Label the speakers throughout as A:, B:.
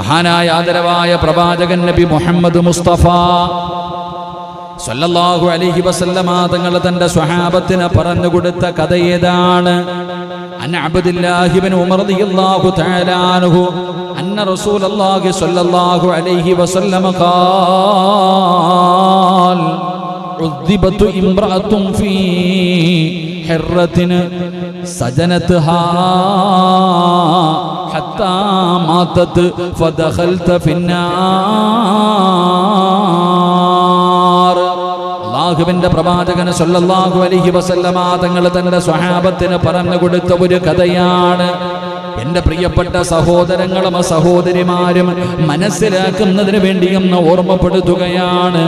A: മഹാനായ ആദരവായ പ്രവാചകൻ നബി മുഹമ്മദ് മുസ്തഫ സല്ലല്ലാഹു അലൈഹി വസല്ലമ തങ്ങൾ തന്റെ സ്വഹാബത്തിന് പറഞ്ഞു കൊടുത്ത കഥ ഏതാണ്? അൻ അബ്ദുല്ലാഹി ഇബ്നു ഉമർ റളിയല്ലാഹു തആല അൻഹു അന്ന റസൂലുള്ളാഹി സ്വല്ലല്ലാഹു അലൈഹി വസല്ലമ ഖാൽ ഉദ്ദിബതു ഇംറഅത്തുൻ ഫീ ഹിർറത്തിൻ സജനത്ഹാ ഹത്താ മാതത് ഫദഖൽത ഫിന്നാർ. അല്ലാഹുവിന്റെ പ്രവാചകൻ സല്ലല്ലാഹു അലൈഹി വസല്ലമ തങ്ങൾ തന്റെ സ്വഹാബത്തിന് പറഞ്ഞു കൊടുത്ത ഒരു കഥയാണ്. എന്റെ പ്രിയപ്പെട്ട സഹോദരങ്ങളും സഹോദരിമാരും മനസ്സിലാക്കുന്നതിന് വേണ്ടി ഒന്ന് ഓർമ്മപ്പെടുത്തുകയാണ്.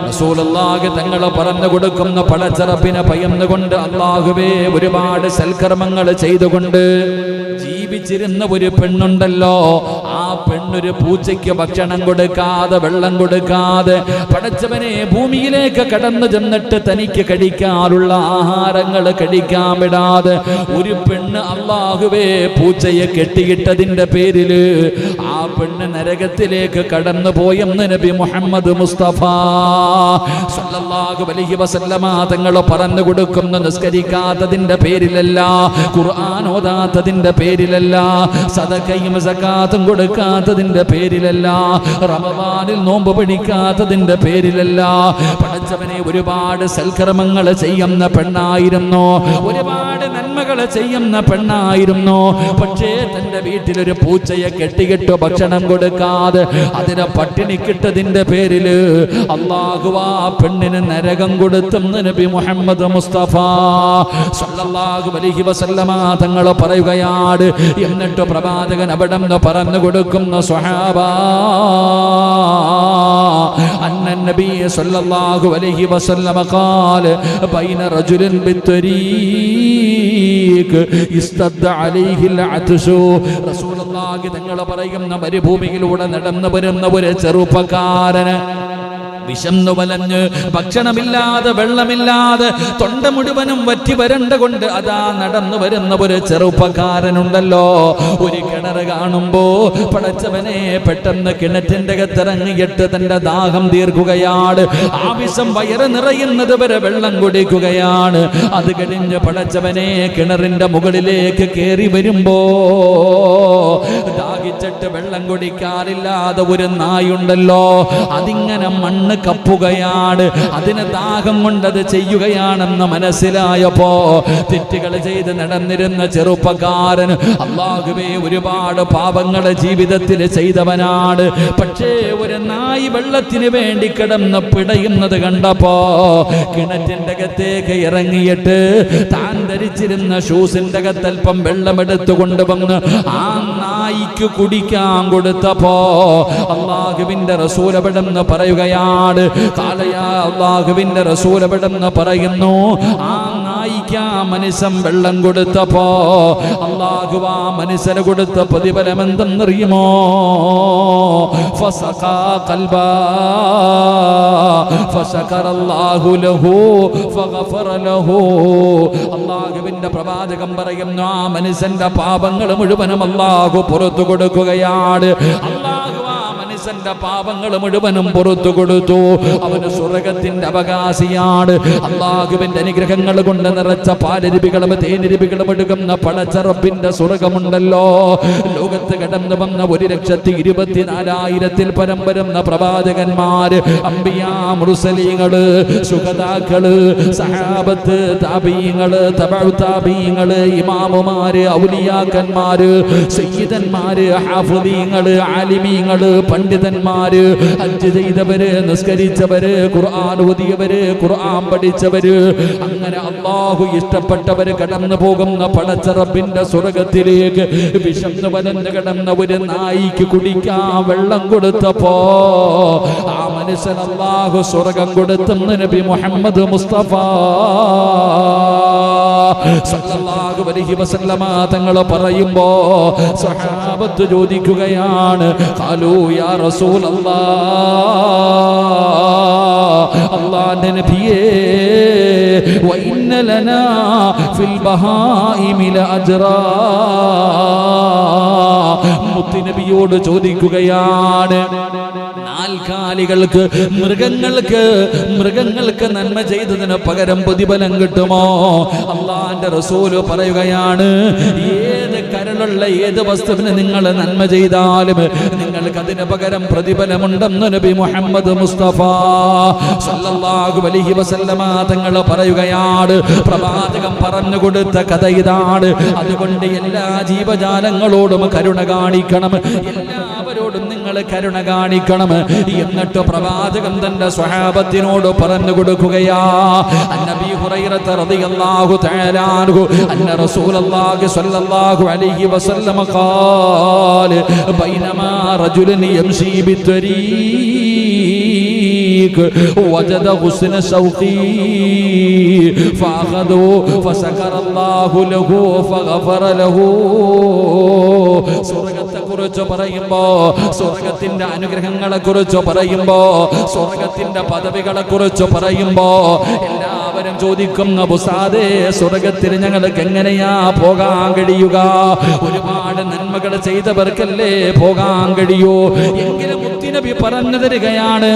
A: റസൂലുള്ളാഹി തങ്ങൾ പറഞ്ഞു കൊടുക്കുന്ന പടച്ചറപ്പിനെ ഭയന്നുകൊണ്ട് അല്ലാഹുവേ ഒരുപാട് സൽക്കർമ്മങ്ങൾ ചെയ്തുകൊണ്ട് ജീവിച്ചിരുന്ന ഒരു പെണ്ണുണ്ടല്ലോ, ആ പെണ്ണൊരു പൂച്ചയ്ക്ക് ഭക്ഷണം കൊടുക്കാതെ വെള്ളം കൊടുക്കാതെ പടച്ചവനെ ഭൂമിയിലേക്ക് കടന്നു ചെന്നിട്ട് തനിക്ക് കഴിക്കാനുള്ള ആഹാരങ്ങൾ കഴിക്കാൻ വിടാതെ ഒരു പെണ്ണ് അല്ലാഹുവേ പൂച്ചയെ കെട്ടിയിട്ടതിന്റെ പേരില് ആ പെണ്ണ് നരകത്തിലേക്ക് കടന്നു പോയെന്ന് നബി മുഹമ്മദ് മുസ്തഫ സല്ലല്ലാഹു അലൈഹി വസല്ലമ തങ്ങൾ പറഞ്ഞു കൊടുക്കുന്ന നിസ്കരിക്കാത്തതിന്റെ പേരിലല്ല, ഖുർആൻ ഓതാത്തതിന്റെ പേരിലല്ല, സദഖയും സകാത്തും കൊടുക്കാത്തതിന്റെ പേരിലല്ല, റമദാനിൽ നോമ്പ് പിടിക്കാത്തതിന്റെ പേരിലല്ല. പടച്ചവനെ ഒരുപാട് സൽക്കർമ്മങ്ങൾ ചെയ്യുന്ന പെണ്ണായിരുന്നു, ഒരുപാട് നന്മകൾ ചെയ്യുന്ന പെണ്ണായിരുന്നു. പക്ഷേ തന്റെ വീട്ടിലൊരു പൂച്ചയെ കെട്ടിയിട്ട് ഭക്ഷണം കൊടുക്കാതെ അതിനെ പട്ടിണിക്കിട്ടതിന്റെ പേരില് അല്ലാഹു ആ പെണ്ണിന് നരകം കൊടുത്തെന്ന് നബി മുഹമ്മദ് മുസ്തഫ സല്ലല്ലാഹു അലൈഹി വസല്ലമ തങ്ങൾ പറയുകയാണ്. എന്നിട്ട് പ്രവാചകൻ അവിടെ നിന്ന് പറഞ്ഞു കൊടുക്കുന്ന സ്വഹാബാ അന്ന നബി സല്ലല്ലാഹു അലൈഹി വസല്ലമ ഖാല ബൈന റജുലിൻ ബിത്തരീഖ് ഇസ്തദ അലൈഹിൽ അത്ശു. റസൂലുള്ളാഹി തങ്ങൾ പറയുന്ന മരുഭൂമിയിലൂടെ നടന്നു വരുന്ന ഒരു ചെറുപ്പക്കാരന് വിശന്നു വലഞ്ഞ് ഭക്ഷണമില്ലാതെ വെള്ളമില്ലാതെ തൊണ്ട മുഴുവനും വറ്റി വരണ്ട കൊണ്ട് അതാ നടന്നു വരുന്ന ഒരു ചെറുപ്പക്കാരനുണ്ടല്ലോ. ഒരു കിണർ കാണുമ്പോ പടച്ചവനെ പെട്ടെന്ന് കിണറ്റിന്റെ അകത്തിറങ്ങിയിട്ട് തന്റെ ദാഹം തീർക്കുകയാണ്. ആവശ്യം വയറ് നിറയുന്നത് വരെ വെള്ളം കുടിക്കുകയാണ്. അത് കഴിഞ്ഞ് പടച്ചവനെ കിണറിന്റെ മുകളിലേക്ക് കയറി വരുമ്പോ ദാഹിച്ചിട്ട് വെള്ളം കുടിക്കാറില്ലാതെ ഒരു നായുണ്ടല്ലോ, അതിങ്ങനെ മണ്ണ് കപ്പുകയാണ്. അതിന് ദാഹം കൊണ്ടത് ചെയ്യുകയാണെന്ന് മനസ്സിലായപ്പോ തെറ്റുകൾ ചെയ്ത് നടന്നിരുന്ന ചെറുപ്പക്കാരൻ അല്ലാഹുവേ ഒരുപാട് പാപങ്ങൾ ജീവിതത്തിൽ ചെയ്തവനാണ്. പക്ഷേ ഒരു നായി വെള്ളത്തിന് വേണ്ടി കിടന്ന് പിടയുന്നത് കണ്ടപ്പോ കിണറ്റിന്റെ അകത്തേക്ക് ഇറങ്ങിയിട്ട് താൻ ധരിച്ചിരുന്ന ഷൂസിന്റെ അകത്തൽപ്പം വെള്ളമെടുത്തു കൊണ്ടുവന്ന് ആ നായിക്ക് കുടിക്കാൻ കൊടുത്തപ്പോ അല്ലാഹുവിന്റെ റസൂൽ അവിടെന്ന് പറയുകയാണ്, അല്ലാഹുവിന്റെ റസൂൽ അവിടെന്ന് പറയുന്നു, ആ നായിക്ക് ആ മനുഷ്യൻ വെള്ളം കൊടുത്തപ്പോ അല്ലാഹു ആ മനുഷ്യന് കൊടുത്ത പ്രതിഫലം എന്തെന്നറിയുമോ? ഫസഖാ ഖൽബാ ഫശകറല്ലാഹു ലഹു ഫഗഫറ ലഹു. അല്ലാഹുവിന്റെ പ്രവാചകൻ പറയുന്നു, ആ മനുഷ്യന്റെ പാപങ്ങൾ മുഴുവനും അല്ലാഹു പുറത്തു കൊടുക്കുകയാണ്. അല്ലാഹു ആ മനുഷ്യന്റെ പാപങ്ങൾ മുഴുവനും പുറത്തു കൊടുത്തു. അവന് സ്വർഗ്ഗത്തിന്റെ അവകാശിയാണ്. അല്ലാഹുവിന്റെ അനുഗ്രഹങ്ങൾ കൊണ്ട് നിറച്ച പാലരുവികളും തേനരുവികളും എടുക്കുന്ന പടച്ചറപ്പിന്റെ സ്വർഗമുണ്ടല്ലോ. ലോകത്ത് കടന്നു വന്ന 1,24,000 പരം വരുന്ന പ്രവാചകന്മാര്, അംബിയാ, മുർസലീങ്ങള്, ശുഹദാക്കള്, സഹാബത്ത്, താബീങ്ങള്, തബഉ താബീങ്ങള്, ഇമാമുമാര്, ഔലിയാക്കന്മാര്, സയ്യിദന്മാര്, ഹാഫിളീങ്ങള്, ആലിമീങ്ങള്, പണ്ഡിതന്മാര്, ഹജ്ജ് ചെയ്തവര്, നിസ്കരിച്ചവര്, ഖുർആൻ ഓതിയവര്, ഖുർആൻ പഠിച്ചവര്, അങ്ങനെ അല്ലാഹു ഇഷ്ടപ്പെട്ടവര് കടന്നു പോകുന്ന പടച്ചറപ്പിന്റെ സ്വർഗ്ഗത്തിലേക്ക് വിശന്നു വലഞ്ഞു കിടന്ന ഒരു നായിക്ക് കുടിക്കാൻ വെള്ളം കൊടുത്തപ്പോ ആ മനുഷ്യൻ അല്ലാഹു സ്വർഗ്ഗം കൊടുത്തെന്ന് നബി മുഹമ്മദ് മുസ്തഫ സല്ലല്ലാഹു അലൈഹി വസല്ലമ തങ്ങൾ പറയുമ്പോ സ്വഹാബത്ത് ചോദിക്കുകയാണ്, ഖാലൂ യാ റസൂലല്ലാഹ്, അല്ലാഹുവിന്റെ നബിയേ വഇന്ന ലനാ ഫിൽ ബഹായിമി ലഅജ്റാ. മുത്തുനബിയോട് ചോദിക്കുകയാണ്, നാൽക്കാലികൾക്ക് മൃഗങ്ങൾക്ക് നന്മ ചെയ്തതിന് പകരം പ്രതിഫലം കിട്ടുമോ? അള്ളാന്റെ റസൂല് പറയുകയാണ്, ഏത് കരളുള്ള ഏത് വസ്തുവിന് നിങ്ങൾ നന്മ ചെയ്താലും നിങ്ങൾക്ക് അതിന് പകരം പ്രതിഫലമുണ്ടെന്ന് നബി മുഹമ്മദ് മുസ്തഫ സല്ലല്ലാഹു അലൈഹി വസല്ലമ തങ്ങൾ പറയുകയാണ്. പ്രവാചകൻ പറഞ്ഞു കൊടുത്ത കഥ ഇതാണ്. അതുകൊണ്ട് എല്ലാ ജീവജാലങ്ങളോടും കരുണ കാണിക്കണം, എല്ലാവരോടും നിങ്ങൾ കരുണ കാണിക്കണം. എന്നിട്ട് പ്രവാചകൻ തന്റെ സ്വഹാബത്തിനോട് പറഞ്ഞു കൊടുക്കുകയാ, നബി ഹുറൈറ റളിയല്ലാഹു തആല അൻഹു അന്ന റസൂലുള്ളാഹി സ്വല്ലല്ലാഹു അലൈഹി വസല്ലം ഖാല ബൈനമാ റജുലുൻ യംശി ബിത്വരീഖ് വജദ ഹുസ്ന ശൗഖി ഫഅഖദു ഫസകറല്ലാഹു ലഹു ഫഗഫറ ലഹു. സ്വർഗ്ഗത്തെ കുറിച്ച് പറയുമ്പോ, സ്വർഗ്ഗത്തിന്റെ അനുഗ്രഹങ്ങളെ കുറിച്ച് പറയുമ്പോ, സ്വർഗ്ഗത്തിന്റെ പദവികളെ കുറിച്ച് പറയുമ്പോ എല്ലാവരും ചോദിക്കും, ഉസ്താദേ സ്വർഗ്ഗത്തിൽ ഞങ്ങൾക്ക് എങ്ങനെയാ പോകാൻ കഴിയുക? ഒരുപാട് നന്മകൾ ചെയ്തവർക്കല്ലേ പോകാൻ കഴിയൂ. എങ്കിലും മുത്തുനബി പറഞ്ഞു തരികയാണ്,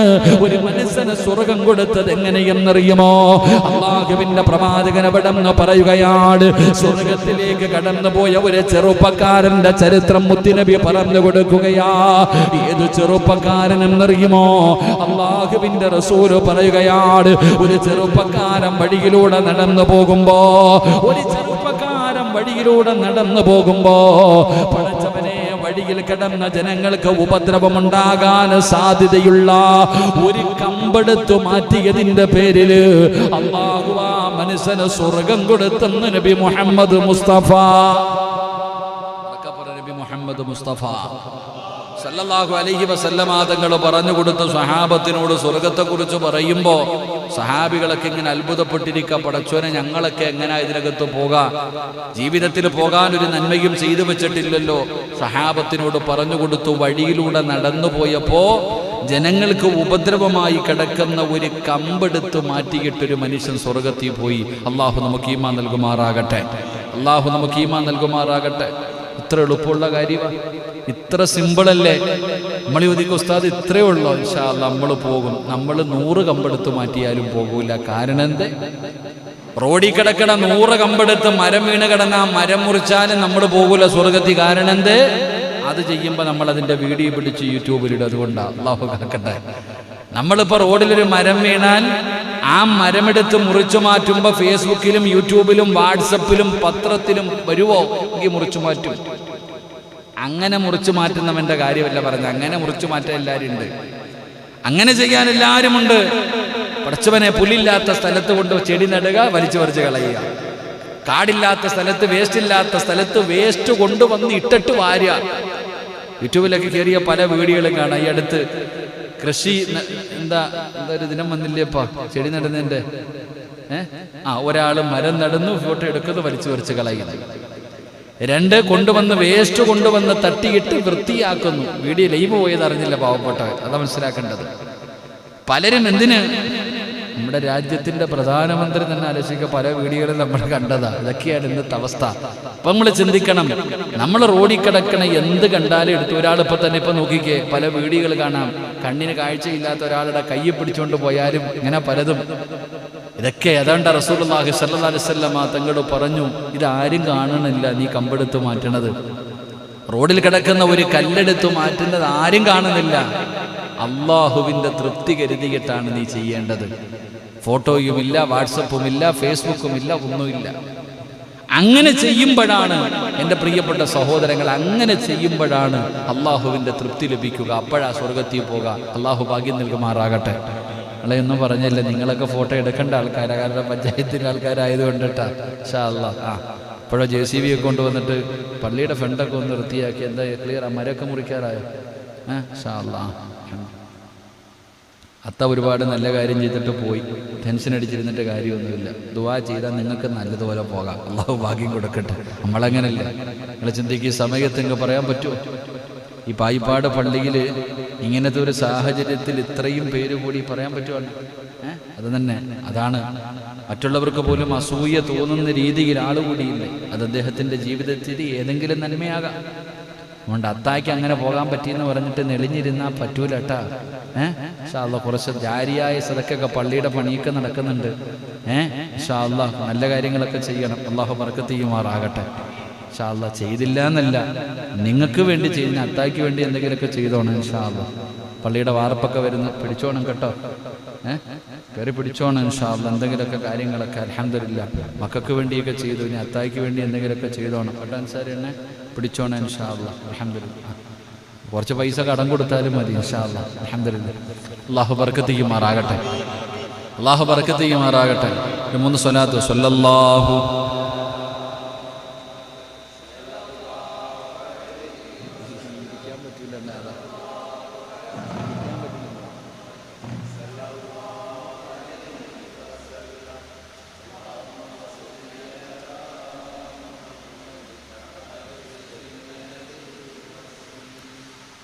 A: ഒരു മനസ്സിന് സ്വർഗം കൊടുത്തത് എങ്ങനെയെന്നറിയുമോ? അല്ലാഹുവിന്റെ പ്രവാചകൻ അവിടെന്ന് പറയുകയാണ്, സ്വർഗത്തിലേക്ക് കടന്നുപോയ ഒരു ചെറുപ്പക്കാരന്റെ ചരിത്രം മുത്തുനബി പറഞ്ഞു കൊടുക്കുകയാ. ഏത് ചെറുപ്പക്കാരനെന്നറിയുമോ? അല്ലാഹുവിന്റെ റസൂൽ പറയുകയാണ്, ഒരു ചെറുപ്പക്കാരൻ വഴിയിലൂടെ നടന്നു പോകുമ്പോ, പടച്ചവനെ വഴിയിൽ കിടന്ന ജനങ്ങൾക്ക് ഉപദ്രവമുണ്ടാകാൻ സാധ്യതയുള്ള ഒരു കമ്പെടുത്തു മാറ്റിയതിന്റെ പേരില് അല്ലാഹു ആ മനുഷ്യന് സ്വർഗം കൊടുത്തെന്ന് നബി മുഹമ്മദ് മുസ്തഫ സല്ലല്ലാഹു അലൈഹി വസല്ലമ തങ്ങൾ പറഞ്ഞു കൊടുത്ത സ്വഹാബത്തിനോട് സ്വർഗത്തെക്കുറിച്ച് പറയുമ്പോൾ സഹാബികളൊക്കെ ഇങ്ങനെ അത്ഭുതപ്പെട്ടിരിക്കുക. പടച്ചോനെ, ഞങ്ങളൊക്കെ എങ്ങനെ ഇതിനകത്ത് പോകാം? ജീവിതത്തിൽ പോകാൻ ഒരു നന്മയും ചെയ്തു വെച്ചിട്ടില്ലല്ലോ. സഹാബത്തിനോട് പറഞ്ഞു കൊടുത്തു. വഴിയിലൂടെ നടന്നു പോയപ്പോ ജനങ്ങൾക്ക് ഉപദ്രവമായി കിടക്കുന്ന ഒരു കമ്പെടുത്ത് മാറ്റിയിട്ടൊരു മനുഷ്യൻ സ്വർഗത്തിൽ പോയി. അള്ളാഹു നമുക്ക് ഈമാൻ നൽകുമാറാകട്ടെ. ഇത്ര എളുപ്പമുള്ള കാര്യമാണ്, ഇത്ര സിമ്പിളല്ലേ? നമ്മൾ ചോദിക്കും, ഉസ്താദ് ഇത്രയേ ഉള്ളൂ? ഇൻഷാ അല്ലാഹ് നമ്മൾ പോകും. നമ്മൾ 100 കമ്പെടുത്ത് മാറ്റിയാലും പോകൂല. കാരണം എന്തേ? റോഡിൽ കിടക്കണ 100 കമ്പെടുത്ത് മരം വീണ് കിടന്ന മരം മുറിച്ചാലും നമ്മൾ പോകൂല സ്വർഗത്തിൽ. കാരണം എന്തേ? അത് ചെയ്യുമ്പോൾ നമ്മൾ അതിന്റെ വീഡിയോ പിടിച്ച് യൂട്യൂബിലിടും. അതുകൊണ്ടാണ്. അല്ലാഹു കാക്കട്ടെ. നമ്മളിപ്പോ റോഡിലൊരു മരം വീണാൽ ആ മരമെടുത്ത് മുറിച്ചു മാറ്റുമ്പോ ഫേസ്ബുക്കിലും യൂട്യൂബിലും വാട്സപ്പിലും പത്രത്തിലും വരുവോ? എങ്കിൽ മുറിച്ചു മാറ്റും. അങ്ങനെ മുറിച്ചു മാറ്റുന്നവന്റെ കാര്യമല്ല പറഞ്ഞ. അങ്ങനെ മുറിച്ചു മാറ്റാൻ എല്ലാവരും ഉണ്ട്, അങ്ങനെ ചെയ്യാൻ എല്ലാവരും ഉണ്ട്. പടച്ചവനെ, പുല്ലില്ലാത്ത സ്ഥലത്ത് കൊണ്ട് ചെടി നടുക, വലിച്ചു പറിച്ച് കളയുക. കാടില്ലാത്ത സ്ഥലത്ത്, വേസ്റ്റ് ഇല്ലാത്ത സ്ഥലത്ത് വേസ്റ്റ് കൊണ്ടുവന്ന് ഇട്ടിട്ട് വാരുക. യൂട്യൂബിലൊക്കെ കയറിയ പല വീഡിയോകളും കാണാം. ഈ അടുത്ത് കൃഷി എന്താ ഒരു ദിനം വന്നില്ലേപ്പാ, ചെടി നടുന്നതിന്റെ ഒരാള് മരം നടന്നു, ഫോട്ടോ എടുക്കുന്നത്, വലിച്ചു പറിച്ച് കളയുന്നു. 2 കൊണ്ടുവന്ന് വേസ്റ്റ് കൊണ്ടുവന്ന് തട്ടിയിട്ട് വൃത്തിയാക്കുന്നു. വീഡിയോ ലൈവ് പോയത് അറിഞ്ഞില്ല പാവപ്പെട്ടവൻ. അതാ മനസ്സിലാക്കേണ്ടത്. പലരും എന്തിന്? നമ്മുടെ രാജ്യത്തിന്റെ പ്രധാനമന്ത്രി തന്നെ ആലോചിക്കുക, പല വീഡിയോകളും നമ്മൾ കണ്ടതാ. ഇതൊക്കെയാണ് ഇന്നത്തെ അവസ്ഥ. അപ്പൊ നമ്മൾ ചിന്തിക്കണം, നമ്മൾ റോഡിൽ കിടക്കണ എന്ത് കണ്ടാലും എടുത്ത് ഒരാളിപ്പോ തന്നെ ഇപ്പൊ നോക്കിക്കേ, പല വീഡിയോകൾ കാണാം. കണ്ണിന് കാഴ്ചയില്ലാത്ത ഒരാളുടെ കയ്യെ പിടിച്ചുകൊണ്ട് പോയാലും ഇങ്ങനെ പലതും. ഇതൊക്കെ അതുകൊണ്ട് റസൂലുള്ളാഹി സ്വല്ലല്ലാഹു അലൈഹി വസല്ലം തങ്ങൾ പറഞ്ഞു, ഇതാരും കാണണില്ല നീ കമ്പെടുത്ത് മാറ്റണത്. റോഡിൽ കിടക്കുന്ന ഒരു കല്ലെടുത്ത് മാറ്റുന്നത് ആരും കാണുന്നില്ല. അള്ളാഹുവിന്റെ തൃപ്തി കരുതിയിട്ടാണ് നീ ചെയ്യേണ്ടത്. ഫോട്ടോയുമില്ല, വാട്സപ്പുമില്ല, ഫേസ്ബുക്കുമില്ല, ഒന്നുമില്ല. അങ്ങനെ ചെയ്യുമ്പോഴാണ് എൻ്റെ പ്രിയപ്പെട്ട സഹോദരങ്ങൾ, അങ്ങനെ ചെയ്യുമ്പോഴാണ് അള്ളാഹുവിന്റെ തൃപ്തി ലഭിക്കുക. അപ്പോഴാ സ്വർഗത്തിൽ പോകാം. അള്ളാഹു ഭാഗ്യം നൽകുമാറാകട്ടെ. നിങ്ങളെയൊന്നും പറഞ്ഞില്ല, നിങ്ങളൊക്കെ ഫോട്ടോ എടുക്കേണ്ട ആൾക്കാരാ, കാരണം പഞ്ചായത്തിൻ്റെ ആൾക്കാരായതുകൊണ്ട് കേട്ടാ. ഇൻഷാ അല്ലാഹ്. ഇപ്പോഴോ JCB ഒക്കെ കൊണ്ടുവന്നിട്ട് പള്ളിയുടെ ഫ്രണ്ടൊക്കെ ഒന്ന് വൃത്തിയാക്കി. എന്താ ക്ലിയർ? മരമൊക്കെ മുറിക്കാറായോ? ഇൻഷാ അല്ലാഹ്. അത്ത ഒരുപാട് നല്ല കാര്യം ചെയ്തിട്ട് പോയി. ടെൻഷൻ അടിച്ചിരുന്നിട്ട് കാര്യമൊന്നുമില്ല. ദുആ ചെയ്താൽ നിങ്ങൾക്ക് നല്ലതുപോലെ പോകാം. അള്ളാഹു ഭാഗ്യം കൊടുക്കട്ടെ. നമ്മളങ്ങനല്ല. നിങ്ങൾ ചിന്തിക്കുക, സമയത്തെങ്കിൽ പറയാൻ പറ്റുമോ? ഈ പായിപ്പാട് പള്ളിയിൽ ഇങ്ങനത്തെ ഒരു സാഹചര്യത്തിൽ ഇത്രയും പേര് കൂടി പറയാൻ പറ്റുമോ? അത് തന്നെ, അതാണ് മറ്റുള്ളവർക്ക് പോലും അസൂയ തോന്നുന്ന രീതിയിൽ ആളുകൂടിയില്ലേ, അത് അദ്ദേഹത്തിൻ്റെ ജീവിതത്തിൽ ഏതെങ്കിലും നന്മയാകാം. അതുകൊണ്ട് അത്തായ്ക്ക് അങ്ങനെ പോകാൻ പറ്റിയെന്ന് പറഞ്ഞിട്ട് നെളിഞ്ഞിരുന്നാൽ പറ്റൂല കേട്ടാ. ഇൻഷാ അല്ലാഹ് കുറച്ച് ജാരിയായ സദക്കൊക്കെ പള്ളിയുടെ പണിയൊക്കെ നടക്കുന്നുണ്ട്. ഇൻഷാ അല്ലാഹ് നല്ല കാര്യങ്ങളൊക്കെ ചെയ്യണം. അല്ലാഹു ബർക്കത്ത് ചെയ്യുമാറാകട്ടെ. ഇൻഷാ അല്ലാഹ് ചെയ്തില്ല എന്നല്ല, നിങ്ങൾക്ക് വേണ്ടി ചെയ്യുന്ന അത്തായ്ക്ക് വേണ്ടി എന്തെങ്കിലുമൊക്കെ ചെയ്തോണം. ഇൻഷാ അല്ലാഹ് പള്ളിയുടെ വാർപ്പൊക്കെ വരുന്ന പിടിച്ചോണം കേട്ടോ. കയറി പിടിച്ചോണം ഇൻഷാ അല്ലാഹ്. എന്തെങ്കിലുമൊക്കെ കാര്യങ്ങളൊക്കെ അൽഹംദുലില്ലാഹ് മക്കൾക്ക് വേണ്ടിയൊക്കെ ചെയ്തു. ഇനി അത്തായ്ക്ക് വേണ്ടി എന്തെങ്കിലുമൊക്കെ ചെയ്തോണം കേട്ടോ. അൻസാരി എന്നെ പിടിച്ചോണം ഇൻഷാ അല്ലാഹ്. അൽഹംദുലില്ലാഹ് കുറച്ച് പൈസ കടം കൊടുത്താലും മതി ഇൻഷാ അല്ലാഹ്. അൽഹംദുലില്ലാഹ് അല്ലാഹു ബർക്കത്ത് ചെയ്യുമാറാകട്ടെ. അല്ലാഹു ബർക്കത്ത് ചെയ്യുമാറാകട്ടെ. 3 സ്വലാത്ത് സ്വല്ലല്ലാഹു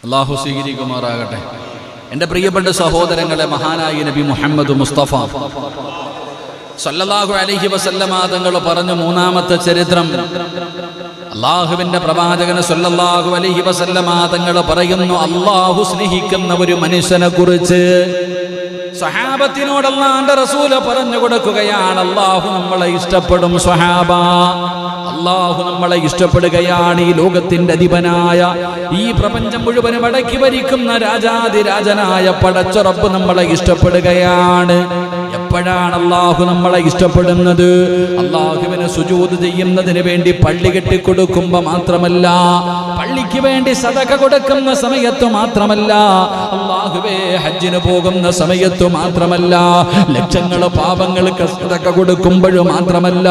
A: അല്ലാഹു സ്വീകരിക്കുമാറാകട്ടെ. എൻ്റെ പ്രിയപ്പെട്ട സഹോദരങ്ങളെ, മഹാനായ നബി മുഹമ്മദ് മുസ്തഫ സല്ലല്ലാഹു അലൈഹി വസല്ലമ തങ്ങൾ പറഞ്ഞു, 3-ാമത്തെ ചരിത്രം. അല്ലാഹുവിൻ്റെ പ്രവാചകൻ സല്ലല്ലാഹു അലൈഹി വസല്ലമ തങ്ങൾ പറയുന്നു, അല്ലാഹു സ്നേഹിക്കുന്ന ഒരു മനുഷ്യനെ കുറിച്ച് സ്വഹാബത്തിനോട് അല്ലാഹുവിന്റെ റസൂല് പറഞ്ഞു കൊടുക്കുകയാണ്, അല്ലാഹു നമ്മളെ ഇഷ്ടപ്പെടും സ്വഹാബ. അല്ലാഹു നമ്മളെ ഇഷ്ടപ്പെടുകയാണ്. ഈ ലോകത്തിന്റെ അധിപനായ, ഈ പ്രപഞ്ചം മുഴുവനും അടക്കി ഭരിക്കുന്ന രാജാതിരാജനായ പടച്ച റബ്ബ് നമ്മളെ ഇഷ്ടപ്പെടുകയാണ്. എപ്പോഴാണ് അല്ലാഹു നമ്മളെ ഇഷ്ടപ്പെടുന്നത്? അല്ലാഹുവിന് സുജൂദ് ചെയ്യുന്നതിന് വേണ്ടി പള്ളി കെട്ടിക്കൊടുക്കുമ്പോ മാത്രമല്ല, പള്ളിക്ക് വേണ്ടി സദഖ കൊടുക്കുന്ന സമയത്ത് മാത്രമല്ല, അല്ലാഹുവേ ഹജ്ജിന് പോകുന്ന സമയത്ത് മാത്രമല്ല, ലക്ഷങ്ങൾ പാപങ്ങൾക്ക് സദഖ കൊടുക്കുമ്പോൾ മാത്രമല്ല,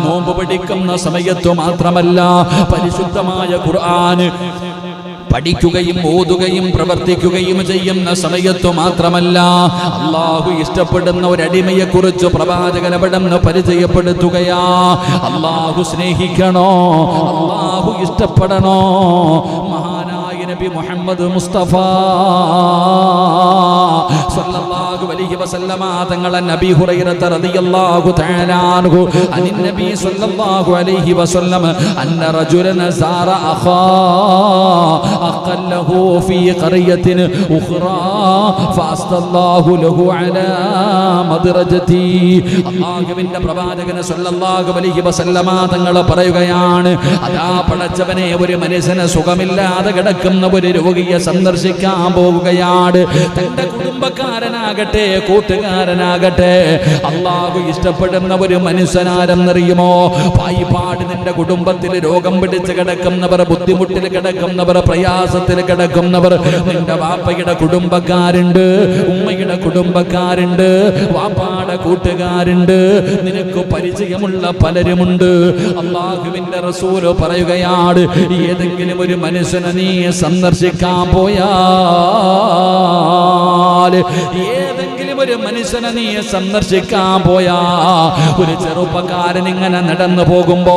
A: നോമ്പ് പിടിക്കുന്ന സമയത്ത് മാത്രമല്ല, പരിശുദ്ധമായ ഖുർആൻ പഠിക്കുകയും ഓതുകയും പ്രവർത്തിക്കുകയും ചെയ്യുന്ന സമയത്ത് മാത്രമല്ല, അല്ലാഹു ഇഷ്ടപ്പെടുന്ന ഒരടിമയെ കുറിച്ച് പ്രവാചകൻ അവിടുന്ന് പരിചയപ്പെടുത്തുകയാ. അല്ലാഹു സ്നേഹിക്കണോ, അല്ലാഹു ഇഷ്ടപ്പെടണോ? മഹാനായ നബി മുഹമ്മദ് മുസ്തഫ സല്ലല്ലാഹു അലൈഹി വസല്ലമ തങ്ങൾ നബി ഹുറൈറ റളിയല്ലാഹു തആല അൻഹു അനിൻ നബി സല്ലല്ലാഹു അലൈഹി വസല്ലം അന്ന റജുലൻ സാറ അഖാ അഖല്ലഹു ഫീ ഖറിയത്തിൻ ഉഖ്റാ ഫഅസ്തല്ലാഹു ലഹു അലാ മദ്റജതി. അല്ലാഹുവിന്റെ പ്രവാചകൻ സല്ലല്ലാഹു അലൈഹി വസല്ലമ തങ്ങൾ പറയുകയാണ്, അതാ പടച്ചവനെ, ഒരു മനുഷ്യന് സുഖമില്ലാതെ കിടക്കുന്ന ഒരു രോഗിയെ സന്ദർശിക്കാൻ പോവുകയാണ്. തന്റെ കുടുംബക്കാരനാകട്ടെ കൂട്ടുകാരനാകട്ടെ, അല്ലാഹു ഇഷ്ടപ്പെടുന്ന ഒരു മനുഷ്യനാരെന്നറിയുമോ? പായിപ്പാട് നിന്റെ കുടുംബത്തിൽ രോഗം പിടിച്ച് കിടക്കുന്നവർ, ബുദ്ധിമുട്ടിൽ കിടക്കുന്നവർ, പ്രയാസത്തിൽ കിടക്കുന്നവർ, നിന്റെ വാപ്പയുടെ കുടുംബക്കാരുണ്ട്, ഉമ്മയുടെ കുടുംബക്കാരുണ്ട്, വാപ്പാടെ കൂട്ടുകാരുണ്ട്, നിനക്ക് പരിചയമുള്ള പലരുമുണ്ട്. അല്ലാഹുവിന്റെ റസൂല് പറയുകയാണ്, ഏതെങ്കിലും ഒരു മനുഷ്യനെ നീ സന്ദർശിക്കാൻ പോയാൽ, ഏതെങ്കിലും ഒരു മനുഷ്യനെ നീ സന്ദർശിക്കാൻ പോയാ, ഒരു ചെറുപ്പക്കാരൻ ഇങ്ങനെ നടന്നു പോകുമ്പോ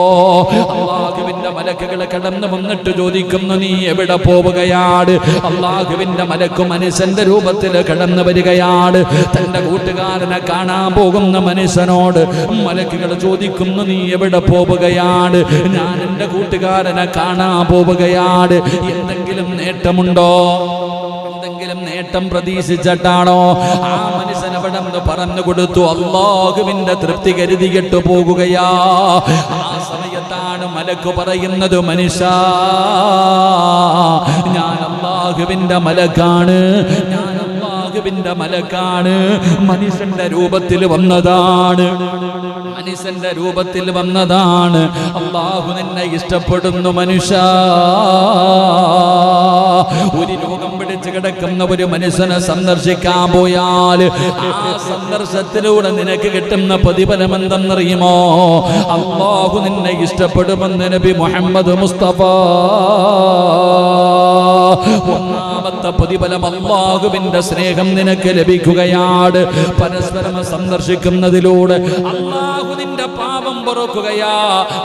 A: അല്ലാഹുവിന്റെ മലക്കുകൾ കടന്നു വന്നിട്ട് ചോദിക്കുന്നു, നീ എവിടെ പോവുകയാണ്? അല്ലാഹുവിന്റെ മലക്ക് മനുഷ്യന്റെ രൂപത്തിൽ കടന്നു വരികയാണ്. തന്റെ കൂട്ടുകാരനെ കാണാൻ പോകുന്ന മനുഷ്യനോട് മലക്കുകൾ ചോദിക്കുന്നു, നീ എവിടെ പോവുകയാണ്? ഞാൻ എൻ്റെ കൂട്ടുകാരനെ കാണാൻ പോവുകയാണ്. എന്തെങ്കിലും നേട്ടമുണ്ടോ? എന്തെങ്കിലും നേട്ടം പ്രതീക്ഷിച്ചിട്ടാണോ? ആ മനുഷ്യൻ അവിടെ പറഞ്ഞു കൊടുത്തു, അല്ലാഹുവിന്റെ തൃപ്തി കരുതിയിട്ട് പോകുകയാ. ആ സമയത്താണ് മലക്ക് പറയുന്നത്, മനുഷ്യ, ഞാൻ അല്ലാഹുവിന്റെ മലക്കാണ്, ഞാൻ അല്ലാഹുവിന്റെ മലക്കാണ്. മനുഷ്യന്റെ രൂപത്തിൽ വന്നതാണ്, മനുഷ്യന്റെ രൂപത്തിൽ വന്നതാണ്. അല്ലാഹു നിന്നെ ഇഷ്ടപ്പെടുന്നു മനുഷ്യ. ഒരു രോഗം പിടിച്ച് കിടക്കുന്ന ഒരു മനുഷ്യനെ സന്ദർശിക്കാൻ പോയാൽ ആ സന്ദർശനത്തിലൂടെ നിനക്ക് കിട്ടുന്ന പ്രതിഫലം എന്തെന്നറിയുമോ? അല്ലാഹു നിന്നെ ഇഷ്ടപ്പെടുമെന്ന് നബി മുഹമ്മദ് മുസ്തഫ ഒന്നാമത്തെ പ്രതിഫലം അല്ലാഹുവിന്റെ സ്നേഹം നിനക്ക് ലഭിക്കുകയാണ്. പരസ്പരം സന്ദർശിക്കുന്നതിലൂടെ അല്ലാഹു നിന്റെ പാപം പൊറുക്കുകയാ.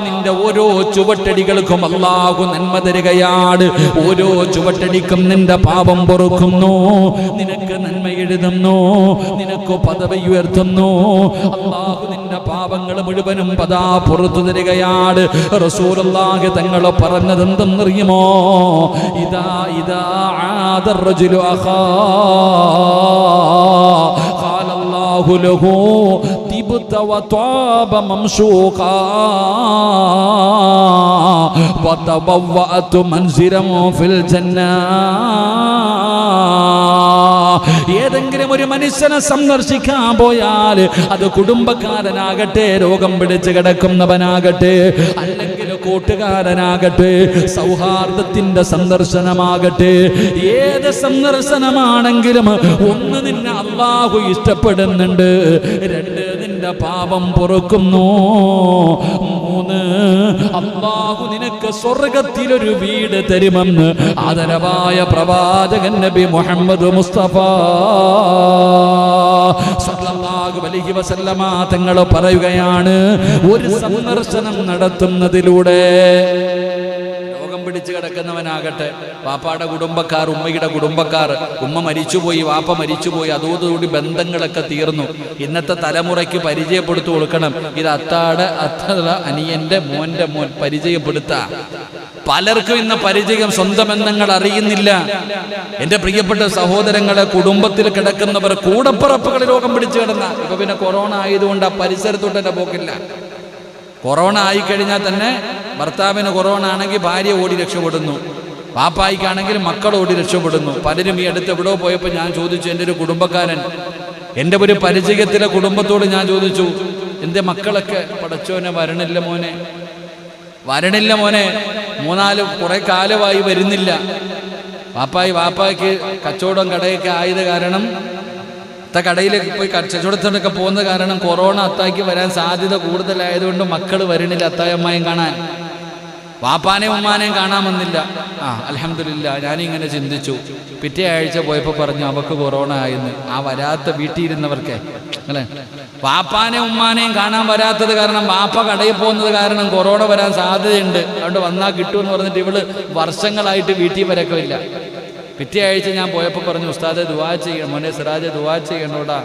A: നിന്റെ ഓരോ ചുവട്ടടികൾക്കും അല്ലാഹു നന്മ തരികയാണ്. ഓരോ ചുവട്ടടിക്കും നിന്റെ പാപം പൊറുക്കുന്നു, നിനക്ക് നന്മ എഴുതുന്നു, നിനക്ക് പദവി ഉയർത്തുന്നു. അല്ലാഹു നിന്റെ പാപങ്ങൾ മുഴുവനും പദാ പുറത്തു തരികയാണ്. റസൂലുള്ളാഹി തങ്ങൾ പറഞ്ഞത് എന്തെന്നറിയുമോ? ഇദാ ആദർ റജുലു അഖാ ഖാല അല്ലാഹു ലഹു തിബ്ത വതഅബ മംശൂഖാ വതബവഅതു മൻസിലൻ ഫിൽ ജന്ന. ഏതെങ്കിലും ഒരു മനുഷ്യനെ സന്ദർശിക്കാൻ പോയാൽ അത് കുടുംബക്കാരനാകട്ടെ, രോഗം പിടിച്ച് കിടക്കുന്നവനാകട്ടെ, അല്ലെങ്കിൽ കൂട്ടുകാരനാകട്ടെ, സൗഹാർദ്ദത്തിന്റെ സന്ദർശനമാകട്ടെ, ഏത് സന്ദർശനമാണെങ്കിലും ഒന്ന് നിന്നെ അല്ലാഹു ഇഷ്ടപ്പെടുന്നുണ്ട്, രണ്ട് നിന്റെ പാപം പൊറുക്കുന്നു, മൂന്ന് അല്ലാഹു നിനക്ക് സ്വർഗത്തിലൊരു വീട് തരുമെന്ന് ആദരവായ പ്രവാചകൻ നബി മുഹമ്മദ് മുസ്തഫ സല്ലല്ലാഹു അലൈഹി വസല്ലമ തങ്ങൾ പറയുകയാണ്, ഒരു സന്ദർശനം നടത്തുന്നതിലൂടെ രോഗം പിടിച്ച് കിടക്കുന്നവനാകട്ടെ, വാപ്പാടെ കുടുംബക്കാർ, ഉമ്മയുടെ കുടുംബക്കാർ, ഉമ്മ മരിച്ചുപോയി, വാപ്പ മരിച്ചുപോയി, അതോടുകൂടി ബന്ധങ്ങളൊക്കെ തീർന്നു. ഇന്നത്തെ തലമുറയ്ക്ക് പരിചയപ്പെടുത്തി കൊടുക്കണം, ഇത് അത്താടെ അനിയന്റെ മോന്റെ മോൻ പരിചയപ്പെടുത്താ. പലർക്കും ഇന്ന് പരിചയം, സ്വന്തം ബന്ധങ്ങൾ അറിയുന്നില്ല. എന്റെ പ്രിയപ്പെട്ട സഹോദരങ്ങളെ, കുടുംബത്തിൽ കിടക്കുന്നവർ, കൂടപ്പിറപ്പുകൾ രോഗം പിടിച്ചു കിടന്ന, ഇപ്പൊ പിന്നെ കൊറോണ ആയതുകൊണ്ട് ആ പരിസരത്തോട്ട് തന്നെ പോക്കില്ല. കൊറോണ ആയിക്കഴിഞ്ഞാൽ തന്നെ ഭർത്താവിന് കൊറോണ ആണെങ്കിൽ ഭാര്യ ഓടി രക്ഷപ്പെടുന്നു, പാപ്പായിക്കാണെങ്കിൽ മക്കൾ ഓടി രക്ഷപ്പെടുന്നു. പലരും ഈ അടുത്ത് എവിടെയോ പോയപ്പോൾ ഞാൻ ചോദിച്ചു, എൻ്റെ ഒരു കുടുംബക്കാരൻ, എൻ്റെ ഒരു പരിചയത്തിലെ കുടുംബത്തോട് ഞാൻ ചോദിച്ചു, എൻ്റെ മക്കളൊക്കെ പടച്ചോനെ വരണില്ല മോനെ, വരണില്ല മോനെ, മൂന്നാല് കുറെ കാലമായി വരുന്നില്ല. വാപ്പായ്ക്ക് കച്ചവടം കടയൊക്കെ ആയത് കാരണം, കടയിലേക്ക് പോയി കച്ചവടത്തിനൊക്കെ പോകുന്നത് കാരണം കൊറോണ അത്തായിക്ക് വരാൻ സാധ്യത കൂടുതലായതുകൊണ്ട് മക്കൾ വരണില്ല അത്തായമ്മയും കാണാൻ, വാപ്പാനെയും ഉമ്മാനെയും കാണാൻ വന്നില്ല. അൽഹംദുലില്ലാ. ഞാനിങ്ങനെ ചിന്തിച്ചു. പിറ്റേ ആഴ്ച പോയപ്പോൾ പറഞ്ഞു അവക്ക് കൊറോണ ആയെന്ന്. ആ വരാത്ത വീട്ടിൽ ഇരുന്നവർക്ക് അല്ലേ, വാപ്പാനെയും ഉമ്മാനെയും കാണാൻ വരാത്തത് കാരണം, വാപ്പ കടയിൽ പോകുന്നത് കാരണം കൊറോണ വരാൻ സാധ്യതയുണ്ട്, അതുകൊണ്ട് വന്നാൽ കിട്ടുമെന്ന് പറഞ്ഞിട്ട് ഇവള് വർഷങ്ങളായിട്ട് വീട്ടിൽ വരക്കില്ല. പിറ്റേ ആഴ്ച ഞാൻ പോയപ്പോൾ പറഞ്ഞു, ഉസ്താദെ ദുആ ചെയ്യണം, മോനെ സിറാജെ ദുആ ചെയ്യണോടാ,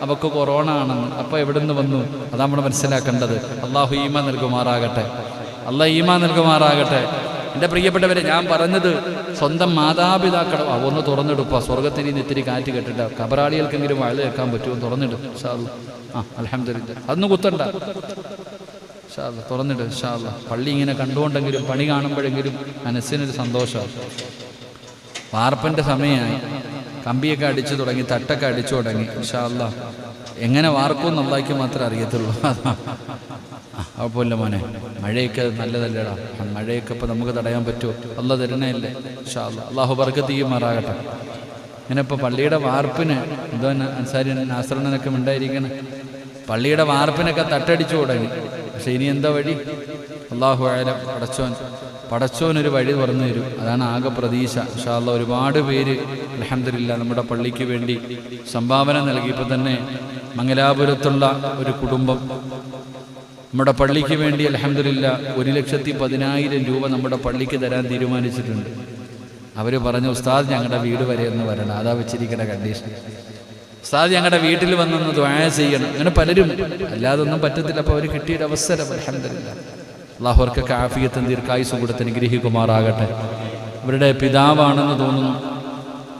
A: അവക്ക് കൊറോണ ആണെന്ന്. അപ്പോൾ എവിടെ നിന്ന് വന്നു? അതാ നമ്മൾ മനസ്സിലാക്കേണ്ടത്. അള്ളാഹു ഈമാൻ നൽകുമാറാകട്ടെ, അള്ളാഹ് ഈമാൻ നൽകുമാറാകട്ടെ. എൻ്റെ പ്രിയപ്പെട്ടവരെ, ഞാൻ പറഞ്ഞത് സ്വന്തം മാതാപിതാക്കൾ ഒന്ന് തുറന്നെടുക്കുക. സ്വർഗത്തിൽ നിന്ന് ഇത്തിരി കാറ്റ് കെട്ടിട്ട് കബറാളികൾക്കെങ്കിലും വാഴ കേൾക്കാൻ പറ്റുമോ? തുറന്നിടും ഇൻഷാ അല്ലാഹ്. അൽഹംദുലില്ലാ. അതൊന്നും കുത്തണ്ട ഇൻഷാ അല്ലാഹ്, തുറന്നിടും ഇൻഷാ അല്ലാഹ്. പള്ളി ഇങ്ങനെ കണ്ടുകൊണ്ടെങ്കിലും പണി കാണുമ്പോഴെങ്കിലും മനസ്സിനൊരു സന്തോഷമാണ്. വാർപ്പിൻ്റെ സമയമായി, കമ്പിയൊക്കെ അടിച്ചു തുടങ്ങി, തട്ടൊക്കെ അടിച്ചു തുടങ്ങി. ഇൻഷാ അല്ലാഹ് എങ്ങനെ വാർക്കുമെന്ന് അല്ലാഹ്ക്ക് മാത്രമേ അറിയത്തുള്ളൂ. കുഴപ്പമില്ല മോനെ, മഴയൊക്കെ നല്ലതല്ലേടാ, മഴയൊക്കെ ഇപ്പം നമുക്ക് തടയാൻ പറ്റുമോ? അല്ലാഹ് തരണല്ലേ ഇൻഷാ അല്ലാഹ്. അല്ലാഹു ബർക്കത്ത് ചെയ്യുമാറാകട്ടെ. ഇങ്ങനെ ഇപ്പോൾ പള്ളിയുടെ വാർപ്പിന് എന്തോ അൻസാരി നാസറിനൊക്കെ ഉണ്ടായിരിക്കണം, പള്ളിയുടെ വാർപ്പിനൊക്കെ തട്ടടിച്ചു തുടങ്ങി. പക്ഷെ ഇനി എന്താ വഴി? അല്ലാഹു അഅലം. പടച്ചോനൊരു വഴി തുറന്നു തരും, അതാണ് ആകെ പ്രതീക്ഷ. ഇൻഷാ അല്ലാഹ് ഒരുപാട് പേര് അൽഹംദുലില്ലാ നമ്മുടെ പള്ളിക്ക് വേണ്ടി സംഭാവന നൽകി. ഇപ്പോൾ തന്നെ മംഗലാപുരത്തുള്ള ഒരു കുടുംബം നമ്മുടെ പള്ളിക്ക് വേണ്ടി അൽഹംദുലില്ലാ 1,10,000 രൂപ നമ്മുടെ പള്ളിക്ക് തരാൻ തീരുമാനിച്ചിട്ടുണ്ട്. അവർ പറഞ്ഞു, ഉസ്താദ് ഞങ്ങളുടെ വീട് വരെ ഒന്ന് വരണം, അതാ വെച്ചിരിക്കുന്ന കണ്ടീഷൻ. ഉസ്താദ് ഞങ്ങളുടെ വീട്ടിൽ വന്നൊന്ന് ദുആ ചെയ്യണം. അങ്ങനെ പലരും, അല്ലാതൊന്നും പറ്റത്തില്ല. അപ്പോൾ അവർ കിട്ടിയൊരു അവസരം അൽഹംദുലില്ലാ. അല്ലാഹു അവർക്കൊക്കെ ആഫിയത്തും ദീർഘായുസ്സും കൊടുത്ത് അനുഗ്രഹിക്കുമാറാകട്ടെ. ഇവരുടെ പിതാവാണെന്ന് തോന്നുന്നു,